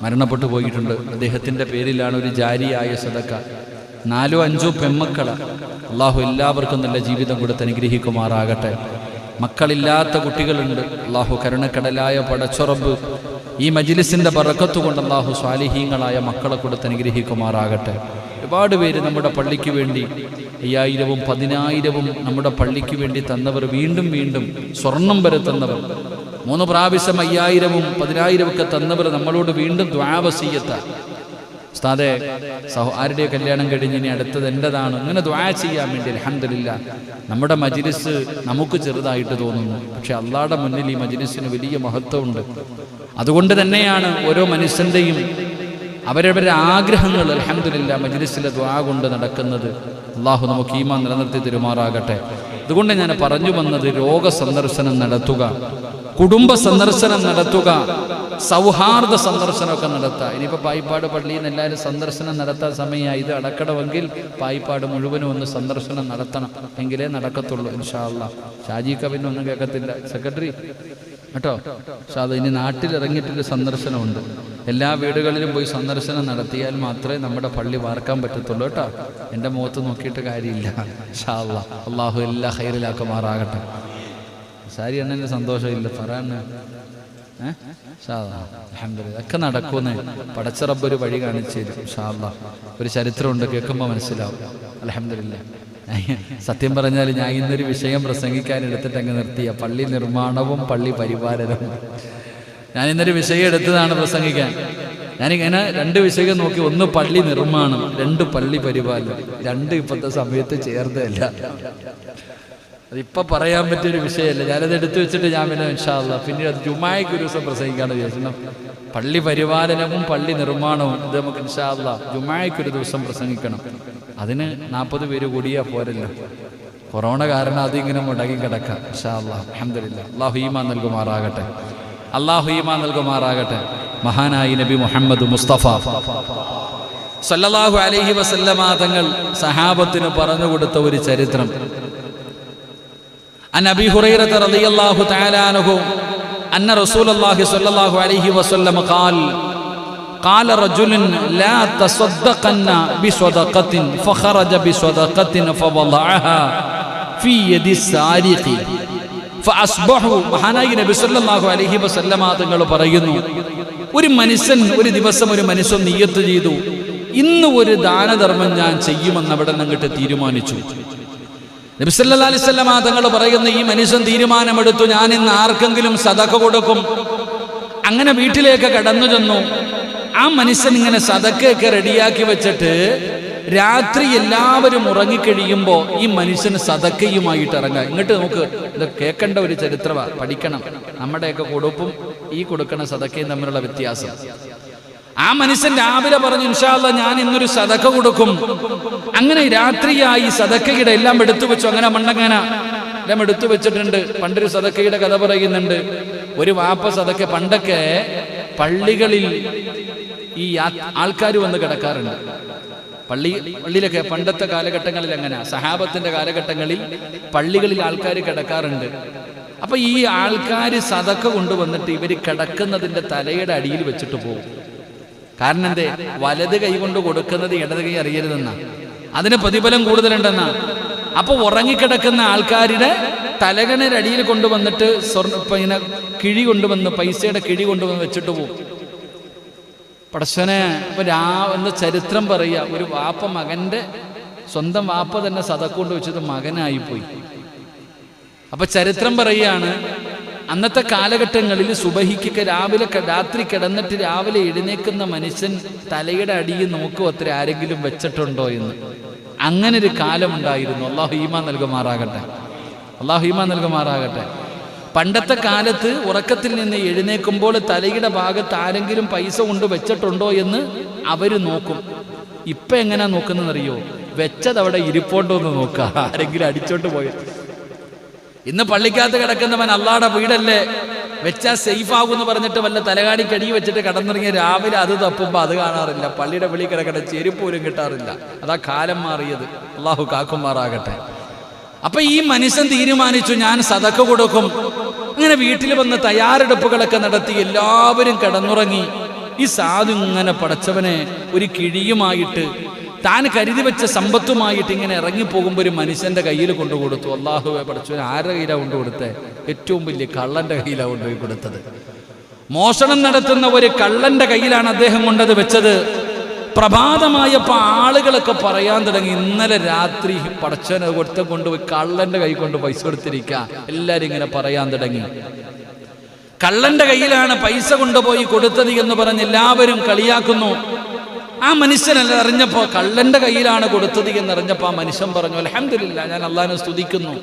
A: മരണപ്പെട്ടു പോയിട്ടുണ്ട്. അദ്ദേഹത്തിൻ്റെ പേരിലാണ് ഒരു ജാരിയായ സദക്ക. 4-5 പെൺമക്കളാണ്. അള്ളാഹു എല്ലാവർക്കും നല്ല ജീവിതം കൊടുത്ത് അനുഗ്രഹിക്കുമാറാകട്ടെ. മക്കളില്ലാത്ത കുട്ടികളുണ്ട്. അള്ളാഹു കരുണക്കടലായ പടച്ചുറബ് ഈ മജ്ലിസിൻ്റെ ബറക്കത്ത് കൊണ്ട് അള്ളാഹു സ്വാലിഹീങ്ങളായ മക്കളെ കൊടുത്ത് അനുഗ്രഹിക്കുമാറാകട്ടെ. ഒരുപാട് പേര് നമ്മുടെ പള്ളിക്ക് വേണ്ടി 5,000-ഉം 10,000-ഉം നമ്മുടെ പള്ളിക്ക് വേണ്ടി തന്നവർ, വീണ്ടും വീണ്ടും സ്വർണം വരെ തന്നവർ, 3 പ്രാവശ്യം 5,000-ഉം 10,000-ഉം ഒക്കെ തന്നവർ നമ്മളോട് വീണ്ടും ദുആ വസിയ്യത്ത. ഉസ്താദേ ആരുടെ കല്യാണം കഴിഞ്ഞ് ഇനി അടുത്തത് എൻ്റെതാണ്, ഇങ്ങനെ ദുആ ചെയ്യാൻ വേണ്ടി അൽഹംദുലില്ലാ. നമ്മുടെ മജ്ലിസ് നമുക്ക് ചെറുതായിട്ട് തോന്നുന്നു, പക്ഷെ അള്ളാഹുടെ മുന്നിൽ ഈ മജ്ലിസിന് വലിയ മഹത്വമുണ്ട്. അതുകൊണ്ട് തന്നെയാണ് ഓരോ മനുഷ്യൻ്റെയും അവരവരുടെ ആഗ്രഹങ്ങൾ അൽഹംദുലില്ലാ മജ്ലിസിലെ ദുആ കൊണ്ട് നടക്കുന്നത്. അള്ളാഹു നമുക്ക് ഈമാൻ നിലനിർത്തി തരുമാറാകട്ടെ. അതുകൊണ്ട് ഞാൻ പറഞ്ഞു വന്നത്, രോഗ സന്ദർശനം നടത്തുക, കുടുംബ സന്ദർശനം നടത്തുക, സൗഹാർദ്ദ സന്ദർശനമൊക്കെ നടത്തുക. ഇനിയിപ്പോൾ പായിപ്പാട് പള്ളിയിൽ നിന്ന് എല്ലാവരും സന്ദർശനം നടത്താൻ സമയമായി. ഇത് അടക്കണമെങ്കിൽ പായിപ്പാട് മുഴുവനും ഒന്ന് സന്ദർശനം നടത്തണം, എങ്കിലേ നടക്കത്തുള്ളൂ ഇൻഷാ അല്ലാഹ്. ഷാജി കവിൻ ഒന്നും കേൾക്കത്തില്ല, സെക്രട്ടറി കേട്ടോ. പക്ഷെ അത് ഇനി നാട്ടിലിറങ്ങിയിട്ടൊരു സന്ദർശനമുണ്ട്. എല്ലാ വീടുകളിലും പോയി സന്ദർശനം നടത്തിയാൽ മാത്രമേ നമ്മുടെ പള്ളി വാർക്കാൻ പറ്റത്തുള്ളൂ കേട്ടോ. എൻ്റെ മുഖത്ത് നോക്കിയിട്ട് കാര്യമില്ല. ഇൻഷാ അല്ലാഹ്. അള്ളാഹു എല്ലാ ഖൈറിലാക്കുമാറാകട്ടെ. സാരി എണ്ണന് സന്തോഷമില്ല പറയാന്. അൽഹംദുലില്ലാ ഒക്കെ നടക്കുമെന്ന് പടച്ച റബ്ബ് ഒരു വഴി കാണിച്ചു തരും ഇൻഷാ അല്ലാഹ്. ഒരു ചരിത്രമുണ്ട്, കേൾക്കുമ്പോൾ മനസ്സിലാവും. അൽഹംദുലില്ലാ. സത്യം പറഞ്ഞാൽ ഞാൻ ഇന്നൊരു വിഷയം പ്രസംഗിക്കാൻ എടുത്തിട്ട് അങ്ങ് നിർത്തിയ പള്ളി നിർമ്മാണവും പള്ളി പരിപാലനവും. ഞാൻ ഇന്നൊരു വിഷയം എടുത്തതാണ് പ്രസംഗിക്കാൻ. ഞാനിങ്ങനെ 2 വിഷയം നോക്കി. ഒന്ന് പള്ളി നിർമ്മാണം, 2 പള്ളി പരിപാലനം. 2 ഇപ്പോഴത്തെ സമയത്ത് ചേർന്നതല്ല. അതിപ്പോൾ പറയാൻ പറ്റിയൊരു വിഷയമല്ല. ഞാനത് എടുത്തു വെച്ചിട്ട് ഞാൻ പിന്നെ ഇൻഷാ അല്ലാഹ് പിന്നീട് അത് ജുമായ്ക്ക് ഒരു ദിവസം പ്രസംഗിക്കാണ് വിചാരിച്ചു. പള്ളി പരിപാലനവും പള്ളി നിർമ്മാണവും ഇത് നമുക്ക് ഇൻഷാ അല്ലാഹ് ജുമായ്ക്ക് ഒരു ദിവസം പ്രസംഗിക്കണം. അതിന് 40 പേര് കൂടിയാൽ പോരല്ലോ. കൊറോണ കാരണം അതിങ്ങനെ മുടങ്ങി കിടക്കാം. ഇൻഷാ അല്ലാഹ്. അൽഹംദുലില്ലാ. അല്ലാഹു ഈമാൻ നൽകുമാറാകട്ടെ. അല്ലാഹു ഈമാൻ നൽകുമാറാകട്ടെ. മഹാനായി നബി മുഹമ്മദ് മുസ്തഫ സല്ലല്ലാഹു അലൈഹി വസല്ലമ തങ്ങൾ സഹാബത്തിന് പറഞ്ഞു കൊടുത്ത ഒരു ചരിത്രം. അൻ അബീ ഹുറൈറത റളിയല്ലാഹു തആല അൻഹു അന്ന റസൂലുള്ളാഹി സ്വല്ലല്ലാഹു അലൈഹി വസല്ലമ قال رجل لا تصدقن بصدقة فخرج بصدقة فوضعها في يد السارق فأصبحوا. മഹാനായ നബി സല്ലല്ലാഹു അലൈഹി വസല്ലമ തങ്ങൾ പറയുന്നു, ഒരു മനുഷ്യൻ ഒരു ദിവസം ഒരു മനുഷ്യൻ നിയ്യത്ത് ചെയ്തു, ഇന്ന് ഒരു ദാനധർമ്മം ഞാൻ ചെയ്യുമെന്ന് അവിടെ നിന്നിട്ട് തീരുമാനിച്ചു. നബി സല്ലല്ലാഹു അലൈഹി വസല്ലമ തങ്ങൾ പറയുന്നു, ഈ മനുഷ്യൻ തീരുമാനമെടുത്തു, ഞാൻ ഇന്ന് ആർക്കെങ്കിലും സദഖ കൊടുക്കും. അങ്ങനെ വീട്ടിലേക്ക് കടന്നു ചെന്നു. ആ മനുഷ്യൻ ഇങ്ങനെ സദഖയൊക്കെ റെഡിയാക്കി വെച്ചിട്ട് രാത്രി എല്ലാവരും ഉറങ്ങിക്കഴിയുമ്പോൾ ഈ മനുഷ്യന് സദഖയുമായിട്ട് ഇറങ്ങാം. ഇങ്ങോട്ട് നമുക്ക് ഇത് കേൾക്കേണ്ട ഒരു ചരിത്രമാണ്, പഠിക്കണം. നമ്മുടെയൊക്കെ കൊടുപ്പും ഈ കൊടുക്കണ സദഖയും തമ്മിലുള്ള വ്യത്യാസം. ആ മനുഷ്യൻ രാവിലെ പറഞ്ഞു, ഇൻഷാ അല്ലാഹ് ഞാൻ ഇന്നൊരു സദഖ കൊടുക്കും. അങ്ങനെ രാത്രിയായി സദഖയുടെ എല്ലാം എടുത്തു വെച്ചു. അങ്ങനെ മണ്ണങ്ങനെ എല്ലാം എടുത്തു വെച്ചിട്ടുണ്ട്. പണ്ടൊരു സദഖയുടെ കഥ പറയുന്നുണ്ട്. ഒരു വാപ്പ സദഖ, പണ്ടൊക്കെ പള്ളികളിൽ ഈ ആൾക്കാർ വന്ന് കിടക്കാറുണ്ട്. പള്ളിയിലൊക്കെ പണ്ടത്തെ കാലഘട്ടങ്ങളിൽ അങ്ങനെ, സഹാബത്തിന്റെ കാലഘട്ടങ്ങളിൽ പള്ളികളിൽ ആൾക്കാർ കിടക്കാറുണ്ട്. അപ്പൊ ഈ ആൾക്കാർ സദഖ കൊണ്ടുവന്നിട്ട് ഇവർ കിടക്കുന്നതിന്റെ തലയുടെ അടിയിൽ വെച്ചിട്ട് പോകും. കാരണം എന്തേ? വലത് കൈ കൊണ്ട് കൊടുക്കുന്നത് ഇടത് കൈ അറിയരുതെന്നാ, അതിന് പ്രതിഫലം കൂടുതലുണ്ടെന്നാ. അപ്പൊ ഉറങ്ങിക്കിടക്കുന്ന ആൾക്കാരുടെ തലകണയുടെ അടിയിൽ കൊണ്ടുവന്നിട്ട് ഇങ്ങനെ കിഴി കൊണ്ടുവന്ന്, പൈസയുടെ കിഴി കൊണ്ടുവന്ന് വെച്ചിട്ട് പോകും. പടച്ചനെ ഇപ്പൊ എന്ന് ചരിത്രം പറയുക, ഒരു വാപ്പ മകന്റെ സ്വന്തം വാപ്പ തന്നെ സദഖ കൊണ്ട് വെച്ചത് മകനായിപ്പോയി. അപ്പൊ ചരിത്രം പറയുകയാണ്, അന്നത്തെ കാലഘട്ടങ്ങളിൽ സുബഹിക്ക് രാത്രി കിടന്നിട്ട് രാവിലെ എഴുന്നേക്കുന്ന മനുഷ്യൻ തലയുടെ അടിയിൽ നോക്കും അത്ര ആരെങ്കിലും വെച്ചിട്ടുണ്ടോ എന്ന്. അങ്ങനെ ഒരു കാലമുണ്ടായിരുന്നു. അല്ലാഹു ഈമാൻ നൽകുമാറാകട്ടെ. അല്ലാഹു ഈമാൻ നൽകുമാറാകട്ടെ. പണ്ടത്തെ കാലത്ത് ഉറക്കത്തിൽ നിന്ന് എഴുന്നേൽക്കുമ്പോൾ തലയുടെ ഭാഗത്ത് ആരെങ്കിലും പൈസ കൊണ്ട് വെച്ചിട്ടുണ്ടോ എന്ന് അവര് നോക്കും. ഇപ്പൊ എങ്ങനെയാ നോക്കുന്നതെന്നറിയോ? വെച്ചത് അവിടെ ഇരിപ്പോണ്ടോ എന്ന് നോക്കുക, ആരെങ്കിലും അടിച്ചോണ്ട് പോയത്. ഇന്ന് പള്ളിക്കകത്ത് കിടക്കുന്നവൻ അള്ളാടെ വീടല്ലേ, വെച്ചാൽ സേഫ് ആകുമെന്ന് പറഞ്ഞിട്ട് വല്ല തലകാണി കടി വെച്ചിട്ട് കടന്നിറങ്ങിയ രാവിലെ അത് തപ്പുമ്പോൾ അത് കാണാറില്ല. പള്ളിയുടെ വെളി കിടക്കട്ടെ, ചെരുപ്പ് പോലും കിട്ടാറില്ല. അതാ കാലം മാറിയത്. അള്ളാഹു കാക്കുമാറാകട്ടെ. അപ്പൊ ഈ മനുഷ്യൻ തീരുമാനിച്ചു, ഞാൻ സദഖ കൊടുക്കും. അങ്ങനെ വീട്ടിൽ വന്ന് തയ്യാറെടുപ്പുകളൊക്കെ നടത്തി എല്ലാവരും കിടന്നുറങ്ങി. ഈ സാധു ഇങ്ങനെ പടച്ചവനെ ഒരു കിഴിയുമായിട്ട് താൻ കരുതി വെച്ച സമ്പത്തുമായിട്ട് ഇങ്ങനെ ഇറങ്ങിപ്പോകുമ്പോൾ ഒരു മനുഷ്യന്റെ കയ്യിൽ കൊണ്ടു കൊടുത്തു. അല്ലാഹുവേ പടച്ചവനെ, ആരുടെ കയ്യിലാണ് കൊണ്ടു കൊടുത്തത്? ഏറ്റവും വലിയ കള്ളന്റെ കയ്യിലാണ് കൊണ്ടുപോയി കൊടുത്തത്. മോഷണം നടത്തുന്ന ഒരു കള്ളന്റെ കയ്യിലാണ് അദ്ദേഹം കൊണ്ടത് വെച്ചത്. പ്രഭാതമായപ്പോൾ ആളുകളൊക്കെ പറയാൻ തുടങ്ങി, ഇന്നലെ രാത്രി പടച്ചവനെ കൊടുത്ത കൊണ്ടുപോയി കള്ളന്റെ കൈ കൊണ്ട് പൈസ കൊടുത്തിരിക്കുക. എല്ലാരും ഇങ്ങനെ പറയാൻ തുടങ്ങി. കള്ളന്റെ കയ്യിലാണ് പൈസ കൊണ്ടുപോയി കൊടുത്തത് എന്ന് പറഞ്ഞ് എല്ലാവരും കളിയാക്കുന്നു. ആ മനുഷ്യനല്ല അറിഞ്ഞപ്പോ കള്ളന്റെ കയ്യിലാണ് കൊടുത്തത് എന്നറിഞ്ഞപ്പോ ആ മനുഷ്യൻ പറഞ്ഞു, അൽഹംദുലില്ലാ, ഞാൻ അള്ളാഹിനെ സ്തുതിക്കുന്നു.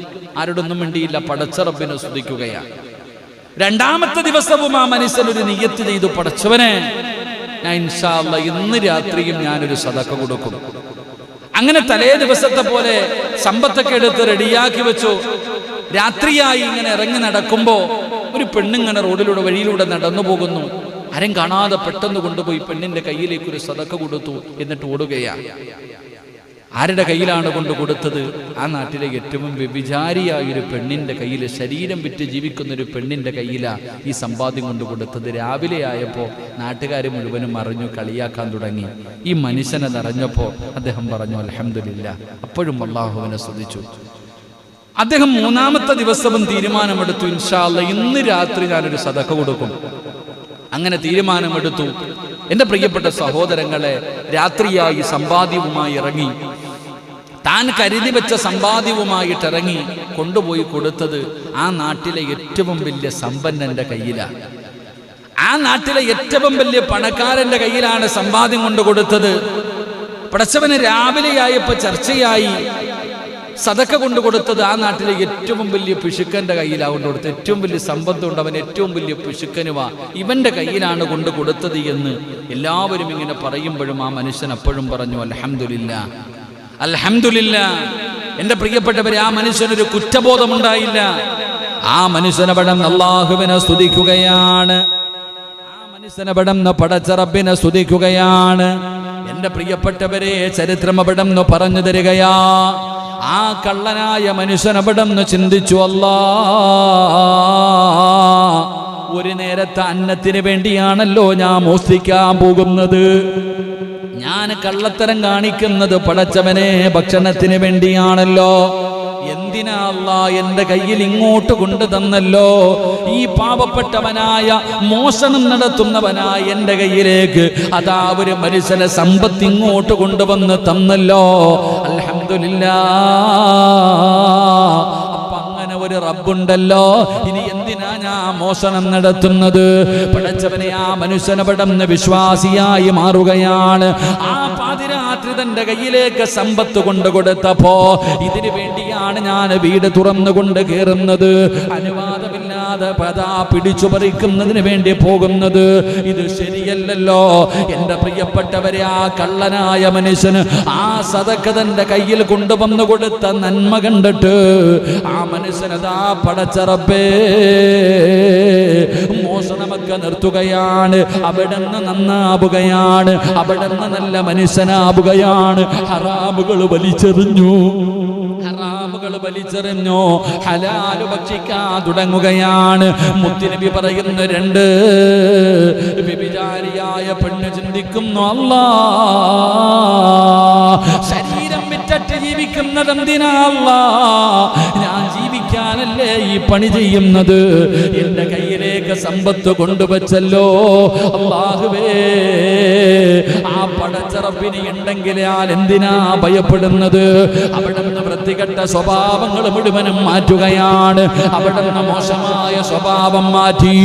A: ആരോടൊന്നും മിണ്ടിയില്ല, പടച്ച റബ്ബിനെ സ്തുതിക്കുകയാണ്. രണ്ടാമത്തെ ദിവസവും ആ മനുഷ്യൻ ഒരു നിയ്യത്ത് ചെയ്തു, പടച്ചവനെ ഞാൻ ഇൻഷാ അല്ലാഹ് ഇന്ന് രാത്രിയും ഞാനൊരു സദഖ കൊടുക്കും. അങ്ങനെ തലേ ദിവസത്തെ പോലെ സമ്പത്തൊക്കെ എടുത്ത് റെഡിയാക്കി വെച്ചു. രാത്രിയായി ഇങ്ങനെ ഇറങ്ങി നടക്കുമ്പോ ഒരു പെണ്ണിങ്ങനെ റോഡിലൂടെ വഴിയിലൂടെ നടന്നു പോകുന്നു. ആരും കാണാതെ പെട്ടെന്ന് കൊണ്ടുപോയി പെണ്ണിന്റെ കയ്യിലേക്ക് ഒരു സദഖ കൊടുത്തു. എന്നിട്ട് ഓടുകയാണ്. ആരുടെ കയ്യിലാണ് കൊണ്ട് കൊടുത്തത്? ആ നാട്ടിലെ ഏറ്റവും വ്യഭിചാരിയായ ഒരു പെണ്ണിന്റെ കയ്യിൽ, ശരീരം വിറ്റ് ജീവിക്കുന്ന ഒരു പെണ്ണിന്റെ കയ്യിലാണ് ഈ സമ്പാദ്യം കൊണ്ട് കൊടുത്തത്. രാവിലെ ആയപ്പോൾ നാട്ടുകാർ മുഴുവനും അറിഞ്ഞു, കളിയാക്കാൻ തുടങ്ങി. ഈ മനുഷ്യനെ അറിഞ്ഞപ്പോ അദ്ദേഹം പറഞ്ഞു, അൽഹംദുലില്ലാ. അപ്പോഴും അല്ലാഹുവിനെ സ്തുതിച്ചു. അദ്ദേഹം മൂന്നാമത്തെ ദിവസവും തീരുമാനമെടുത്തു, ഇൻഷാ അല്ലാഹ് ഇന്ന് രാത്രി ഞാനൊരു സദഖ കൊടുക്കും. അങ്ങനെ തീരുമാനമെടുത്തു. എൻ്റെ പ്രിയപ്പെട്ട സഹോദരങ്ങളെ, രാത്രിയായി സമ്പാദ്യവുമായി ഇറങ്ങി. താൻ കരുതി വെച്ച സമ്പാദ്യവുമായിട്ട് ഇറങ്ങി കൊണ്ടുപോയി കൊടുത്തത് ആ നാട്ടിലെ ഏറ്റവും വലിയ സമ്പന്നന്റെ കയ്യിലാണ്. ആ നാട്ടിലെ ഏറ്റവും വലിയ പണക്കാരന്റെ കയ്യിലാണ് സമ്പാദ്യം കൊണ്ട് കൊടുത്തത്. പടച്ചവന് രാവിലെയായപ്പോ ചർച്ചയായി. സദഖ കൊണ്ട് കൊടുത്തത് ആ നാട്ടിലെ ഏറ്റവും വലിയ പിശുക്കന്റെ കയ്യിലാണ് കൊണ്ട് കൊടുത്തത്. ഏറ്റവും വലിയ സമ്പത്തുണ്ട്, അവൻ ഏറ്റവും വലിയ പിശുക്കനുവാ, ഇവന്റെ കയ്യിലാണ് കൊണ്ട് കൊടുത്തത് എന്ന് എല്ലാവരും ഇങ്ങനെ പറയുമ്പോഴും ആ മനുഷ്യൻ അപ്പോഴും പറഞ്ഞു, അൽഹംദുലില്ലാ, അൽഹംദുലില്ലാ. എന്റെ പ്രിയപ്പെട്ടവരെ, ആ മനുഷ്യനൊരു കുറ്റബോധമുണ്ടായില്ല. ആ മനുഷ്യനപടം അല്ലാഹുവിനെ സ്തുതിക്കുകയാണ്. ആ മനുഷ്യനപടം പടച്ച റബ്ബിനെ സ്തുതിക്കുകയാണ്. എന്റെ പ്രിയപ്പെട്ടവരെ, ചരിത്രം അവിടം പറഞ്ഞു തരികയാ. ആ കള്ളനായ മനുഷ്യനവിടം ചിന്തിച്ചു, അല്ലാ, ഒരു നേരത്തെ അന്നത്തിന് വേണ്ടിയാണല്ലോ ഞാൻ മോഷ്ടിക്കാൻ പോകുന്നത്. ഞാൻ കള്ളത്തരം കാണിക്കുന്നത് പടച്ചവനെ ഭക്ഷണത്തിന് വേണ്ടിയാണല്ലോ. എന്തിനാ അല്ലാ എന്റെ കയ്യിൽ ഇങ്ങോട്ട് കൊണ്ടു തന്നല്ലോ. ഈ പാവപ്പെട്ടവനായ മോഷണം നടത്തുന്നവനായ എന്റെ കയ്യിലേക്ക് അതാ ഒരു മനുഷ്യനെ സമ്പത്ത് ഇങ്ങോട്ട് കൊണ്ടുവന്ന് തന്നല്ലോ. അൽഹംദുലില്ലാ. അപ്പൊ അങ്ങനെ ഒരു റബ്ബുണ്ടല്ലോ, ഇനി എന്തിനാ ഞാൻ മോഷണം നടത്തുന്നത്? പടച്ചവനെ, ആ മനുഷ്യനപടന്ന് വിശ്വാസിയായി മാറുകയാണ്. ആ പാതിരാത്രി തന്റെ കയ്യിലേക്ക് സമ്പത്ത് കൊണ്ട് കൊടുത്തപ്പോ, ഇതിനു വേണ്ടിയാണ് ഞാൻ വീട് തുറന്നുകൊണ്ട് കയറുന്നത്, അനുവാദമില്ലാതെ പതാ പിടിച്ചു പറിക്കുന്നതിന് വേണ്ടി പോകുന്നത്, ഇത് ശരിയല്ലല്ലോ. എന്റെ പ്രിയപ്പെട്ടവരെ, ആ കള്ളനായ മനുഷ്യന് ആ സദഖ തന്റെ കയ്യിൽ കൊണ്ടുവന്നു കൊടുത്ത നന്മ കണ്ടിട്ട് ആ മനുഷ്യനതാ പടച്ച റബ്ബേ മോഷണമൊക്കെ നിർത്തുകയാണ്. അവിടുന്ന് നന്നാവുകയാണ്, അവിടുന്ന് നല്ല മനുഷ്യനാവുകയാണ്. ഹറാമുകൾ വലിച്ചെറിഞ്ഞു, ഹറാമുകൾ വലിച്ചെറിഞ്ഞു, ഹലാല് ഭക്ഷിക്കാൻ തുടങ്ങുകയാണ്. മുത്തുനബി പറയുന്നു, രണ്ട് വ്യഭിചാരിയായ പെണ്ണ് ചിന്തിക്കുന്നു, അല്ലാ, ശരീരം വിറ്റിട്ട് ജീവിക്കുന്നത് എന്തിനാ അല്ലാ? ഞാൻ ജീവിക്കാനല്ലേ ഈ പണി ചെയ്യുന്നത്? എന്റെ കയ്യിലേക്ക് സമ്പത്ത് കൊണ്ടുവച്ചല്ലോ അല്ലാഹുവേ. ആ പടച്ച റബ്ബിന് ഉണ്ടെങ്കിൽ ഞാൻ എന്തിനാ ഭയപ്പെടുന്നത്? അവിടുന്ന് വൃത്തികെട്ട സ്വഭാവങ്ങൾ മുഴുവനും മാറ്റുകയാണ്. അവിടുന്ന് മോശമായ സ്വഭാവം മാറ്റി